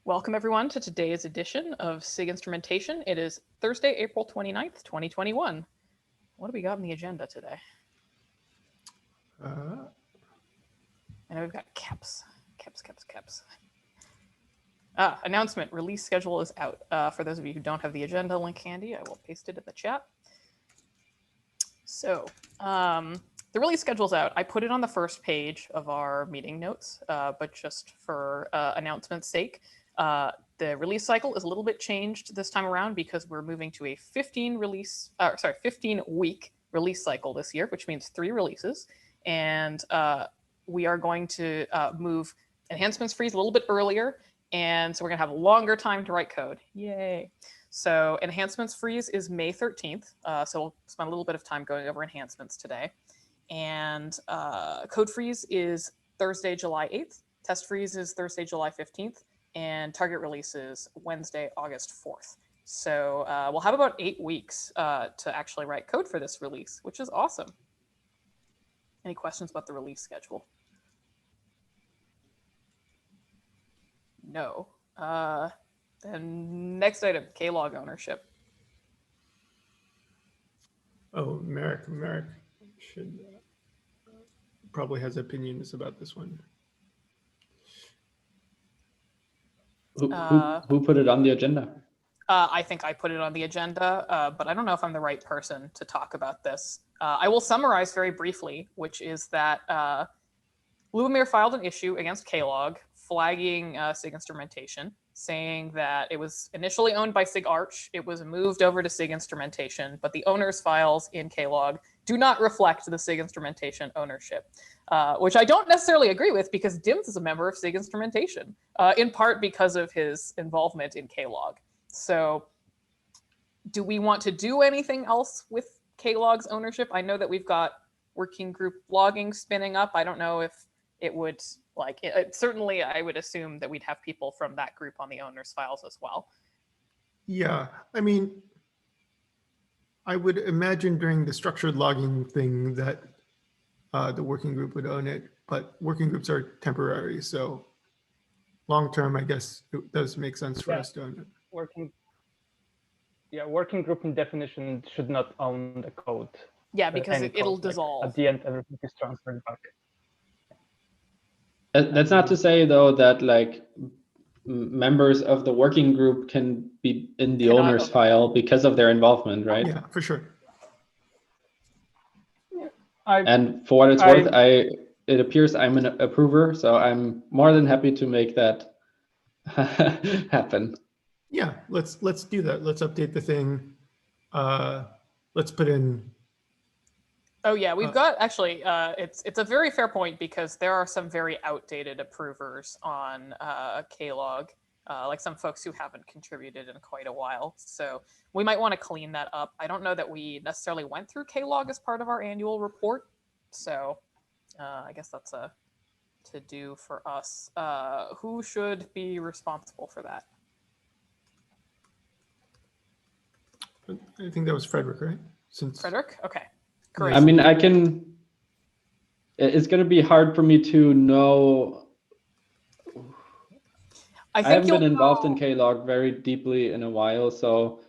Welcome everyone to today's edition of SIG Instrumentation. It is Thursday, April 29th, 2021. What do we got on the agenda today? I know we've got caps. Announcement, release schedule is out. For those of you who don't have the agenda link handy, I will paste it in the chat. So the release schedule's out. I put it on the first page of our meeting notes, but just for announcement's sake, the release cycle is a little bit changed this time around because we're moving to a 15-week release cycle this year, which means 3 releases. And we are going to move enhancements freeze a little bit earlier. And so we're going to have a longer time to write code. Yay. So enhancements freeze is May 13th. So we'll spend a little bit of time going over enhancements today. And code freeze is Thursday, July 8th. Test freeze is Thursday, July 15th. And target release is Wednesday, August 4th. So we'll have about 8 weeks to actually write code for this release, which is awesome. Any questions about the release schedule? No. Then next item, Klog ownership. Oh, Merrick should probably has opinions about this one. Who put it on the agenda? I think I put it on the agenda, but I don't know if I'm the right person to talk about this. I will summarize very briefly, which is that Lubomir filed an issue against Klog, flagging SIG Instrumentation, saying that it was initially owned by SIG Arch. It was moved over to SIG Instrumentation, but the owner's files in Klog do not reflect the SIG Instrumentation ownership, which I don't necessarily agree with because Dims is a member of SIG Instrumentation, in part because of his involvement in Klog. So do we want to do anything else with Klog's ownership? I know that we've got working group logging spinning up. I don't know if it would, certainly I would assume that we'd have people from that group on the owner's files as well. Yeah, I mean, I would imagine during the structured logging thing that the working group would own it, but working groups are temporary. So long-term, I guess it does make sense for us to own it. Working group in definition should not own the code. Yeah, because it'll dissolve. At the end, everything is transferred back. That's not to say, though, that members of the working group can be in the owner's file because of their involvement, right? Yeah, for sure. And for what it's worth, it appears I'm an approver, so I'm more than happy to make that happen. Yeah, let's do that. Let's update the thing. Let's put in. Oh yeah, we've got actually. It's a very fair point because there are some very outdated approvers on Klog, like some folks who haven't contributed in quite a while. So we might want to clean that up. I don't know that we necessarily went through Klog as part of our annual report, so I guess that's a to do for us. Who should be responsible for that? I think that was Frederick, right? Frederick? Okay. Great. I mean, it's going to be hard for me to know. I haven't been involved in Klog very deeply in a while, so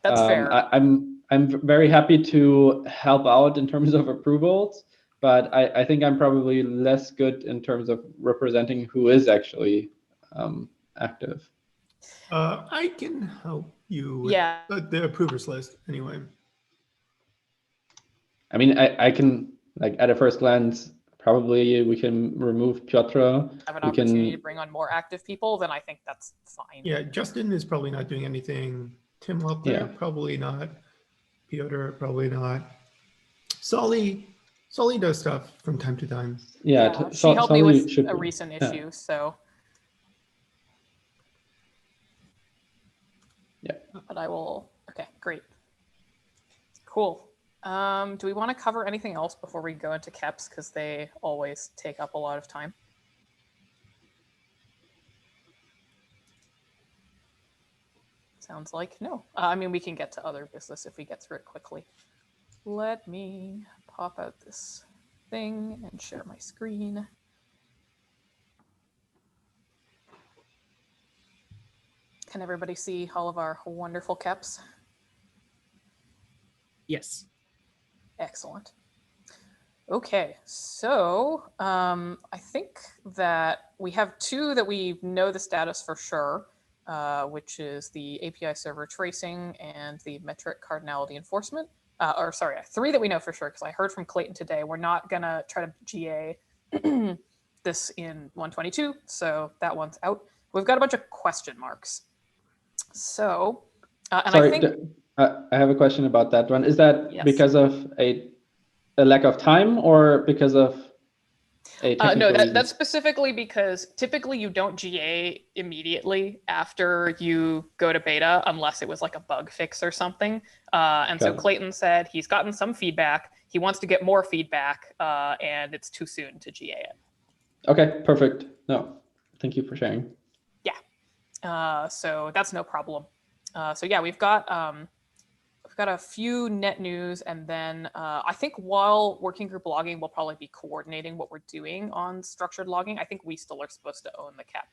that's fair. I'm very happy to help out in terms of approvals, but I think I'm probably less good in terms of representing who is actually active. I can help you with the approvers list anyway. I mean, I can, at a first glance, probably we can remove Piotr. Have an opportunity to bring on more active people, then I think that's fine. Yeah, Justin is probably not doing anything. Tim up there, probably not. Piotr, probably not. Solly does stuff from time to time. Yeah, she helped me with a recent issue, so. Yeah. But I will, okay, great. Cool. Do we want to cover anything else before we go into KEPs? Because they always take up a lot of time. Sounds like no. I mean, we can get to other business if we get through it quickly. Let me pop out this thing and share my screen. Can everybody see all of our wonderful keps? Yes. Excellent. Okay, so I think that we have two that we know the status for sure, which is the API server tracing and the metric cardinality enforcement. Or sorry, three that we know for sure, because I heard from Clayton today, we're not gonna try to GA this in 122, so that one's out. We've got a bunch of question marks. So, and Sorry, I think I have a question about that one. Is that Yes. because of a lack of time or because of a technical no, reason? that's specifically because typically you don't GA immediately after you go to beta unless it was like a bug fix or something. And so Got it. Clayton said he's gotten some feedback. He wants to get more feedback, and it's too soon to GA it. Okay, perfect. No, thank you for sharing. So that's no problem. So yeah, we've got a few net news, and then I think while working group logging will probably be coordinating what we're doing on structured logging, I think we still are supposed to own the cap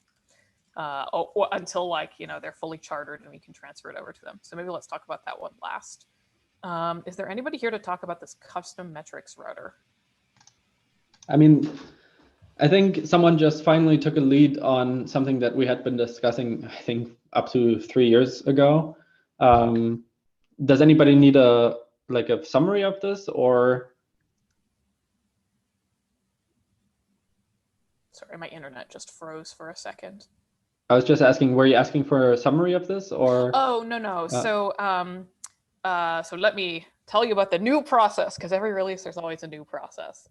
until they're fully chartered and we can transfer it over to them. So maybe let's talk about that one last. Is there anybody here to talk about this custom metrics router? I mean, I think someone just finally took a lead on something that we had been discussing, I think, up to 3 years ago. Does anybody need a summary of this, or? Sorry, my internet just froze for a second. I was just asking, were you asking for a summary of this, or? Oh, no. So let me tell you about the new process, because every release there's always a new process.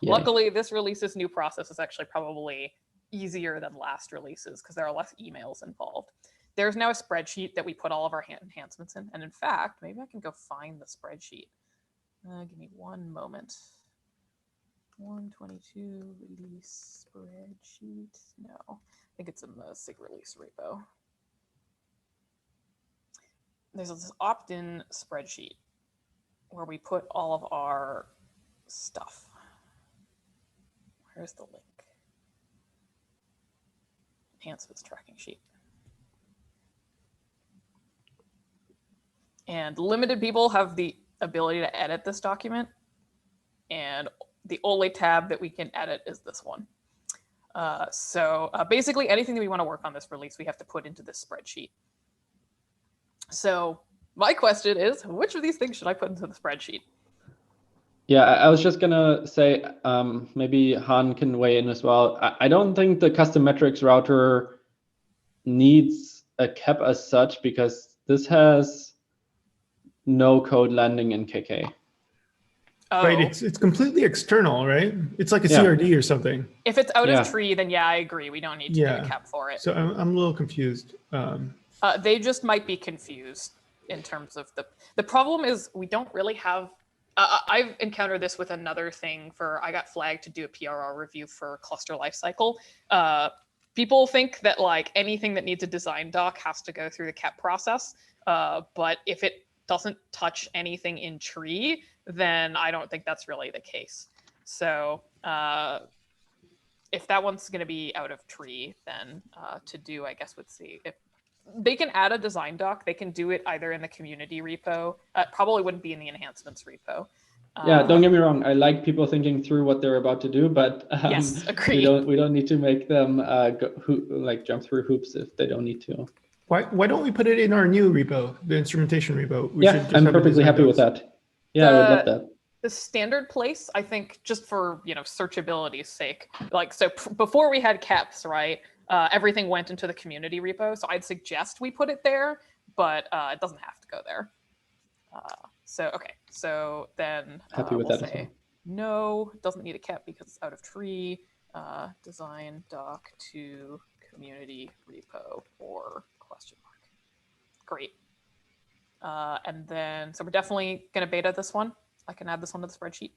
Luckily, this release's new process is actually probably easier than last releases because there are less emails involved. There's now a spreadsheet that we put all of our enhancements in. And in fact, maybe I can go find the spreadsheet. Give me one moment. 122 release spreadsheet. No, I think it's in the SIG release repo. There's this opt-in spreadsheet where we put all of our stuff. Where's the link? Enhancements tracking sheet. And limited people have the ability to edit this document. And the only tab that we can edit is this one. So basically anything that we want to work on this release, we have to put into this spreadsheet. So my question is, which of these things should I put into the spreadsheet? Yeah, I was just gonna say, maybe Han can weigh in as well. I don't think the custom metrics router needs a cap as such, because this has no code landing in KK. Oh, Right, it's completely external, right? It's like a Yeah. CRD or something. if it's out Yeah. of tree, then yeah, I agree. We don't need to do a cap for it. So I'm a little confused. They just might be confused in terms of the problem is we don't really have. I've encountered this with another thing. I got flagged to do a PRR review for cluster lifecycle. People think that like anything that needs a design doc has to go through the cap process, but if it doesn't touch anything in tree, then I don't think that's really the case. So if that one's going to be out of tree, then to do, I guess, would see if they can add a design doc. They can do it either in the community repo. Probably wouldn't be in the enhancements repo. Yeah, don't get me wrong. I like people thinking through what they're about to do, but yes, agree. we don't need to make them jump through hoops if they don't need to. Why don't we put it in our new repo, the instrumentation repo? We Yeah, I'm perfectly happy with that. Yeah, I would love that. The standard place, I think, just for searchability's sake, so before we had caps, right? Everything went into the community repo, so I'd suggest we put it there, but it doesn't have to go there. So then Happy with we'll that as say well. no, doesn't need a cap because it's out of tree. Design doc to community repo or question mark. Great. And then, so we're definitely going to beta this one. I can add this one to the spreadsheet.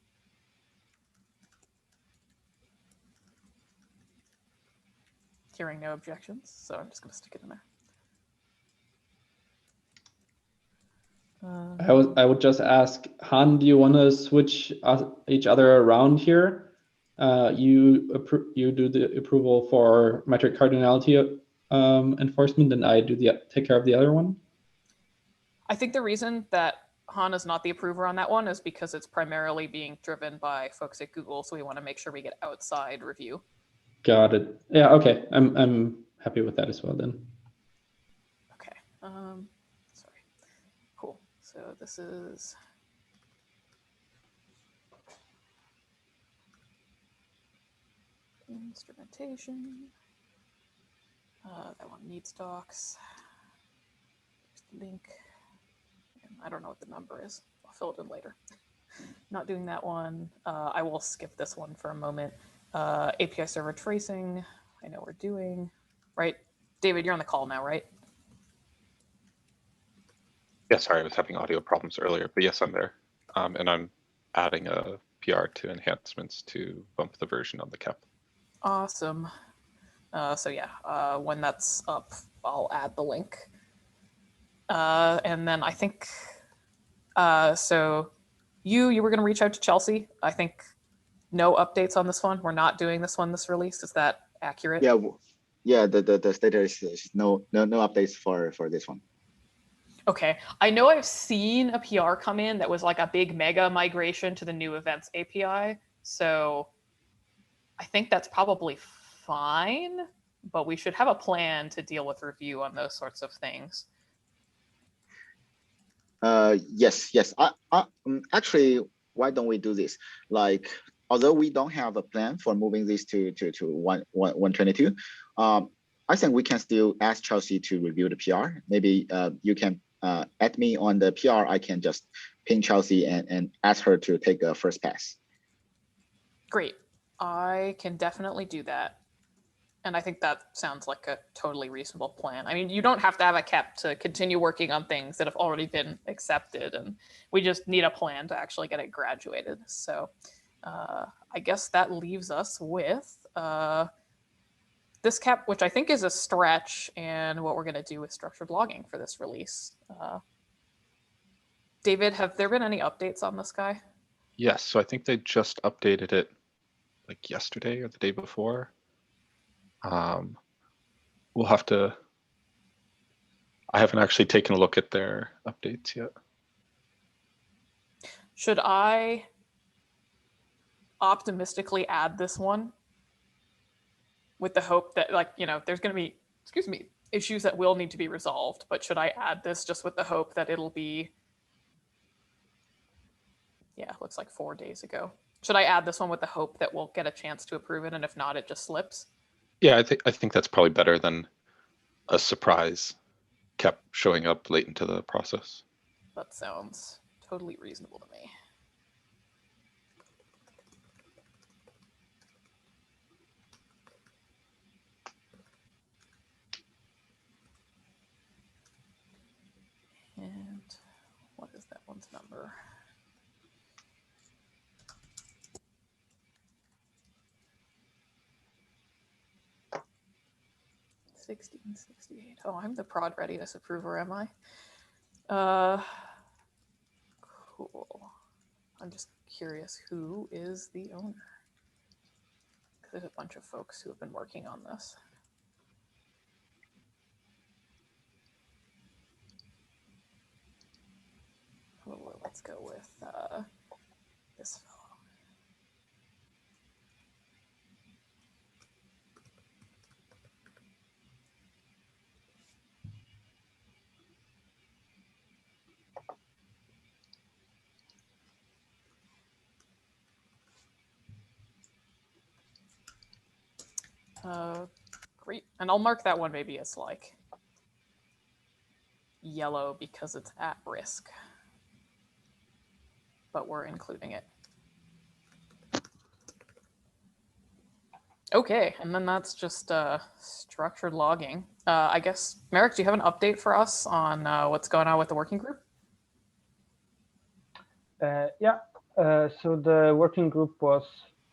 Hearing no objections, so I'm just going to stick it in there. I would just ask, Han, do you want to switch each other around here? You do the approval for metric cardinality enforcement, and I take care of the other one. I think the reason that Han is not the approver on that one is because it's primarily being driven by folks at Google, so we want to make sure we get outside review. Got it. Yeah. Okay. I'm happy with that as well then. Okay. Sorry. Cool. So this is. Instrumentation. That one needs docs. Here's the link. And I don't know what the number is. I'll fill it in later. Not doing that one. I will skip this one for a moment. API server tracing. I know we're doing. Right. David, you're on the call now, right? Yeah, sorry, I was having audio problems earlier, but yes, I'm there. And I'm adding a PR to enhancements to bump the version on the cap. Awesome. So yeah, when that's up, I'll add the link. And then I think, so you were going to reach out to Chelsea. I think no updates on this one. We're not doing this one this release. Is that accurate? Yeah, yeah. The status is no updates for this one. Okay. I know I've seen a PR come in that was like a big mega migration to the new events API. So I think that's probably fine, but we should have a plan to deal with review on those sorts of things. Yes. Actually, why don't we do this? Like, although we don't have a plan for moving this to 122, I think we can still ask Chelsea to review the PR. Maybe you can add me on the PR. I can just ping Chelsea and ask her to take a first pass. Great. I can definitely do that. And I think that sounds like a totally reasonable plan. I mean, you don't have to have a cap to continue working on things that have already been accepted. And we just need a plan to actually get it graduated. So I guess that leaves us with this cap, which I think is a stretch, and what we're going to do with structured logging for this release. David, have there been any updates on this guy? Yes, so I think they just updated it like yesterday or the day before. We'll have to, I haven't actually taken a look at their updates yet. Should I optimistically add this one with the hope that, like, you know, there's going to be, issues that will need to be resolved, but should I add this just with the hope that it'll be, yeah, looks like 4 days ago. Should I add this one with the hope that we'll get a chance to approve it, and if not, it just slips? Yeah, I think that's probably better than a surprise kept showing up late into the process. That sounds totally reasonable to me. And what is that one's number? $16.68. Oh, I'm the prod readiness approver, am I? Cool. I'm just curious, who is the owner? Because there's a bunch of folks who have been working on this. Oh, let's go with this fellow. Great. And I'll mark that one maybe as like yellow because it's at risk. But we're including it. Okay, and then that's just structured logging. I guess, Merrick, do you have an update for us on what's going on with the working group? Yeah, so the working group was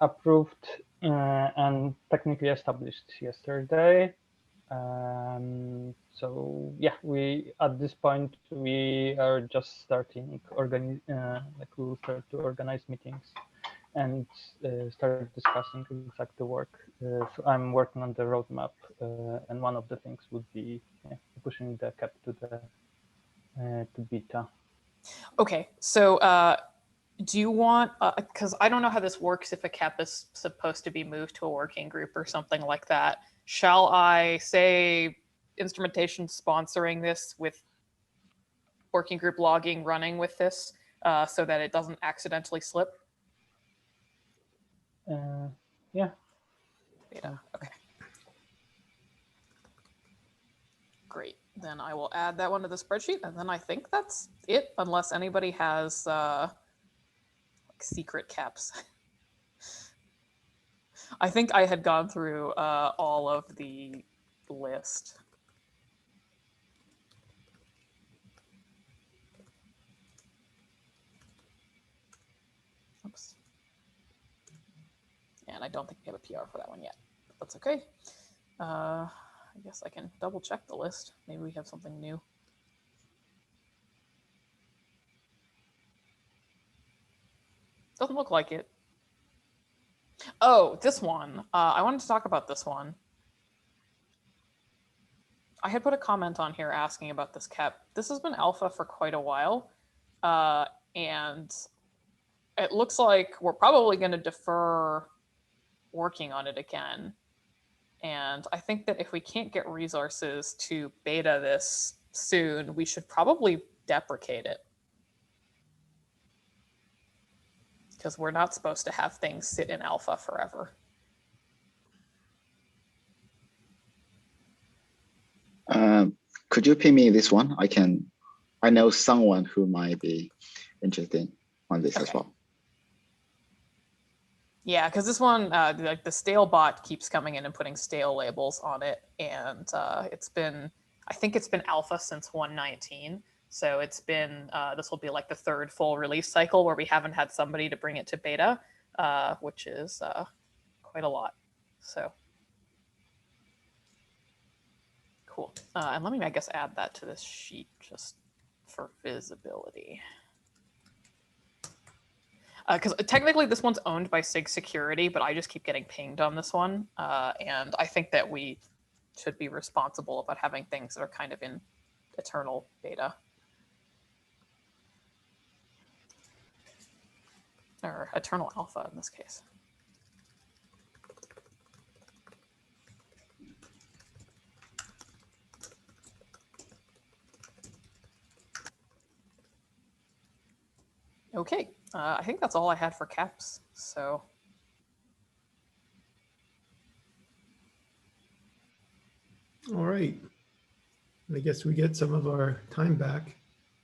approved and technically established yesterday. So yeah, we at this point we are just starting like we will start to organize meetings and start discussing exact work. So I'm working on the roadmap, and one of the things would be pushing the cap to the to beta. Okay, so do you want, because I don't know how this works if a cap is supposed to be moved to a working group or something like that. Shall I say instrumentation sponsoring this with working group logging running with this so that it doesn't accidentally slip? Yeah. Beta, okay. Great, then I will add that one to the spreadsheet, and then I think that's it, unless anybody has like secret caps. I think I had gone through all of the list. Oops. And I don't think we have a PR for that one yet, but that's okay. I guess I can double check the list. Maybe we have something new. Doesn't look like it. Oh, this one. I wanted to talk about this one. I had put a comment on here asking about this cap. This has been alpha for quite a while, and it looks like we're probably going to defer working on it again. And I think that if we can't get resources to beta this soon, we should probably deprecate it. Because we're not supposed to have things sit in alpha forever. Could you ping me this one? I know someone who might be interested on this as well. Yeah, because this one, like the stale bot keeps coming in and putting stale labels on it, and it's been, I think it's been alpha since 1.19. So it's been, this will be like the third full release cycle where we haven't had somebody to bring it to beta, which is quite a lot. So cool. And let me, I guess, add that to this sheet just for visibility. Because technically this one's owned by SIG Security, but I just keep getting pinged on this one. And I think that we should be responsible about having things that are kind of in eternal beta. Or eternal alpha in this case. Okay, I think that's all I had for caps, so. All right. I guess we get some of our time back.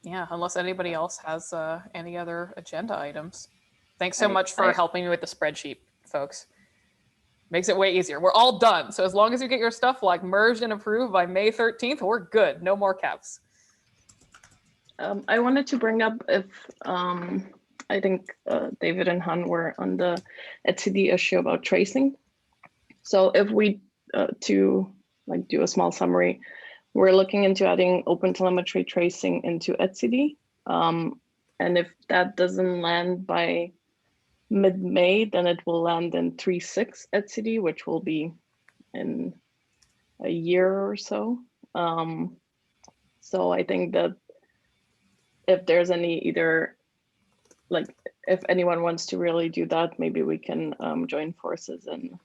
Yeah, unless anybody else has any other agenda items. Thanks so much for helping me with the spreadsheet, folks. Makes it way easier. We're all done. So as long as you get your stuff like merged and approved by May 13th, we're good. No more caps. I wanted to bring up if I think David and Han were on the etcd issue about tracing. So if we to like do a small summary, we're looking into adding OpenTelemetry tracing into etcd. And if that doesn't land by mid-May, then it will land in 3.6 etcd, which will be in a year or so. So I think that if there's any either, like if anyone wants to really do that, maybe we can join forces and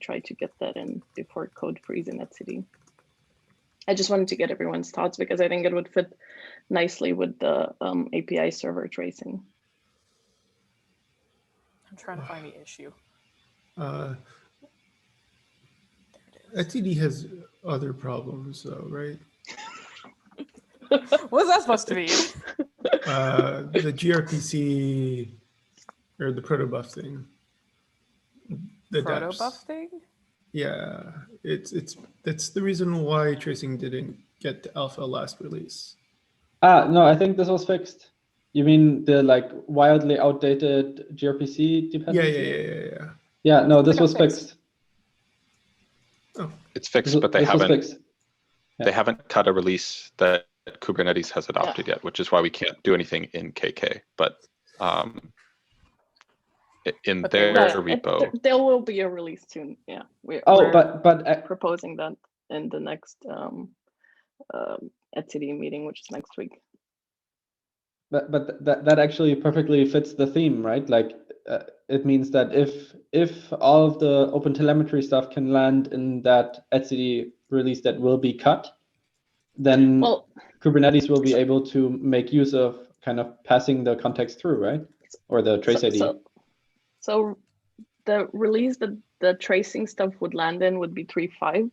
try to get that in before code freeze in etcd. I just wanted to get everyone's thoughts because I think it would fit nicely with the API server tracing. I'm trying to find the issue. etcd has other problems though, right? What's that supposed to be? The gRPC or the protobuf thing. The Protobuf depths. thing? Yeah, that's the reason why tracing didn't get to alpha last release. No, I think this was fixed. You mean the like wildly outdated gRPC dependency? Yeah. Yeah, no, this was fixed. Oh, It's fixed, but they this was haven't fixed. Yeah. they haven't cut a release that Kubernetes has adopted yet, which is why we can't do anything in KK. But in But they their were- repo. There will be a release soon. Yeah, we're but proposing that in the next etcd meeting, which is next week. But that actually perfectly fits the theme, right? Like it means that if all of the OpenTelemetry stuff can land in that etcd release that will be cut, then Well, Kubernetes will be able to make use of kind of passing the context through, right? Or the trace ID. So the release that the tracing stuff would land in would be 3.5.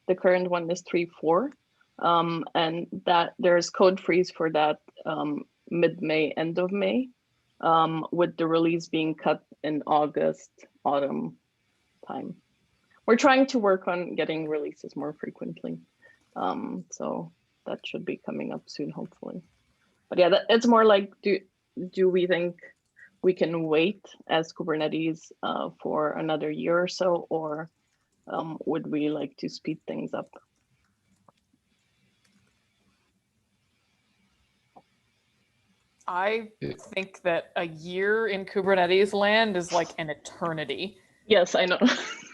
The current one is 3.4. And that there's code freeze for that mid-May, end of May, with the release being cut in August, autumn time. We're trying to work on getting releases more frequently. So that should be coming up soon, hopefully. But yeah, it's more like, do we think we can wait as Kubernetes for another year or so, or would we like to speed things up? I think that a year in Kubernetes land is like an eternity. Yes, I know.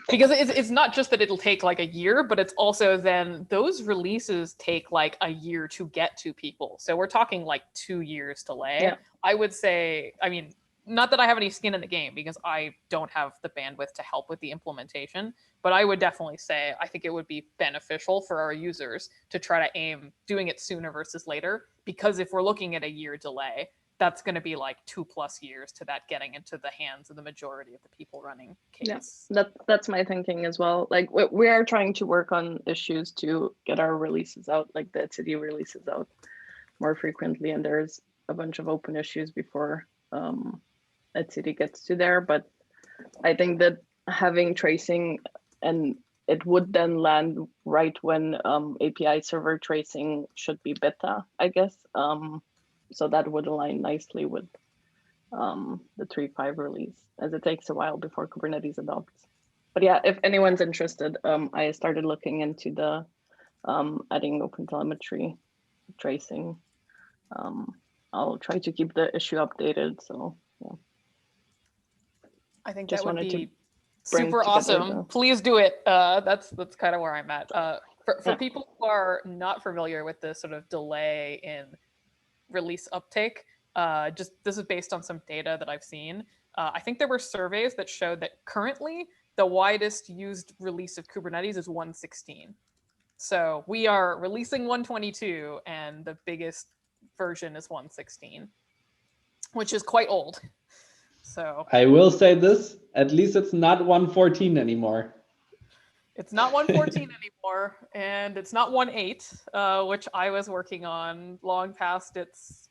Because it's not just that it'll take like a year, but it's also then those releases take like a year to get to people. So we're talking like 2 years delay. Yeah. I would say, I mean, not that I have any skin in the game because I don't have the bandwidth to help with the implementation, but I would definitely say I think it would be beneficial for our users to try to aim doing it sooner versus later. Because if we're looking at a year delay, that's going to be like 2+ years to that getting into the hands of the majority of the people running case. Yeah, that's my thinking as well. Like we are trying to work on issues to get our releases out, like the etcd releases out more frequently, and there's a bunch of open issues before etcd gets to there. But I think that having tracing, and it would then land right when API server tracing should be beta, I guess. So that would align nicely with the 3.5 release, as it takes a while before Kubernetes adopts. But yeah, if anyone's interested, I started looking into the adding OpenTelemetry tracing. I'll try to keep the issue updated. So yeah. I think Just that would wanted to be bring super together awesome. the- Please do it. That's kind of where I'm at. For Yeah. people who are not familiar with the sort of delay in release uptake, just this is based on some data that I've seen. I think there were surveys that showed that currently the widest used release of Kubernetes is 1.16. So we are releasing 1.22 and the biggest version is 1.16, which is quite old. So I will say this, at least it's not 1.14 anymore. it's not 1.14 anymore, and it's not 1.8, which I was working on long past its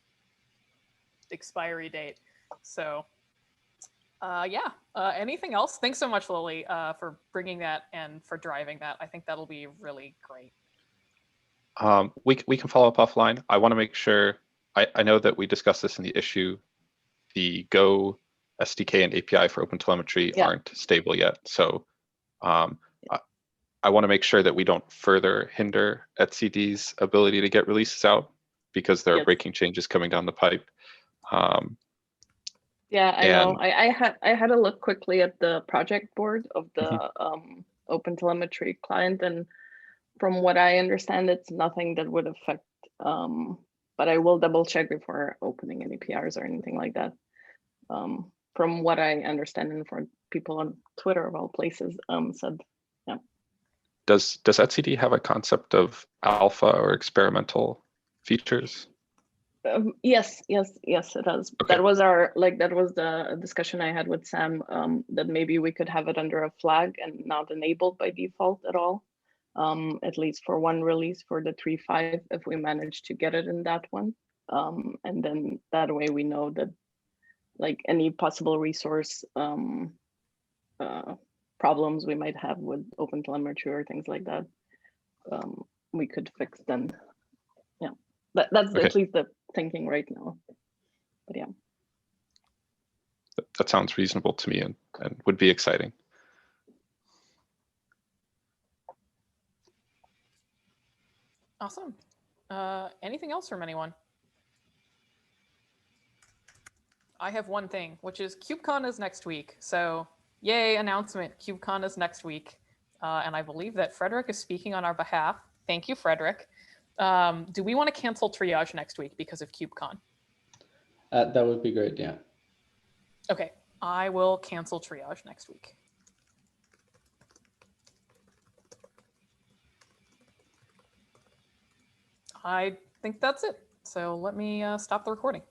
expiry date. So yeah, anything else? Thanks so much, Lily, for bringing that and for driving that. I think that'll be really great. We can follow up offline. I want to make sure, I know that we discussed this in the issue, the Go SDK and API for OpenTelemetry aren't stable yet. So I want to make sure that we don't further hinder etcd's ability to get releases out because there are breaking changes coming down the pipe. Yeah, I know. I had a look quickly at the project board of the OpenTelemetry client, and from what I understand, it's nothing that would affect. But I will double check before opening any PRs or anything like that. From what I understand, and for people on Twitter of all places, said, yeah. Does etcd have a concept of alpha or experimental features? Yes, it does. Okay. That was the discussion I had with Sam, that maybe we could have it under a flag and not enabled by default at all, at least for one release for the 3.5, if we manage to get it in that one. And then that way we know that like any possible resource problems we might have with OpenTelemetry or things like that, we could fix them. Yeah, that's at least the thinking right now. But yeah, that sounds reasonable to me and would be exciting. Awesome. Anything else from anyone? I have one thing, which is KubeCon is next week. So yay, announcement, KubeCon is next week. And I believe that Frederick is speaking on our behalf. Thank you, Frederick. Do we want to cancel triage next week because of KubeCon? That would be great, yeah. Okay, I will cancel triage next week. I think that's it. So let me stop the recording.